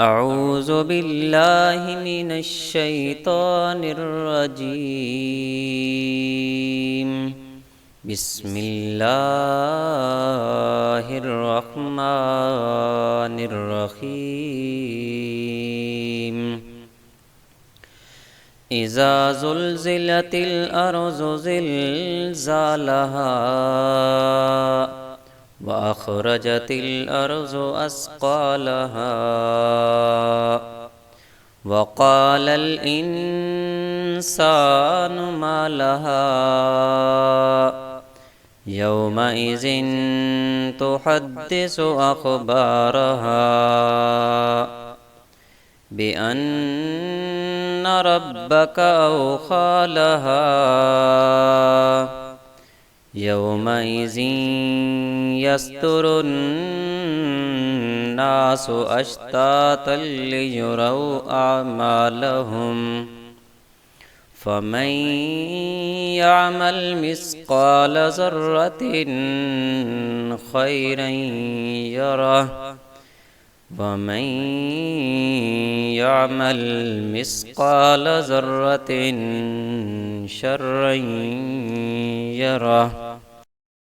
أعوذ بالله من الشيطان الرجيم. بسم الله الرحمن الرحيم. إذا زلزلت الأرض زلزالها وأخرجت الأرض أثقالها وقال الإنسان ما لها يومئذ تحدث أخبارها بأن ربك أوحى لها يومئذ يصدر الناس أشتاتا ليروا أعمالهم فمن يعمل مثقال ذرة خيرا يره ومن يعمل مثقال ذرة شرا يره.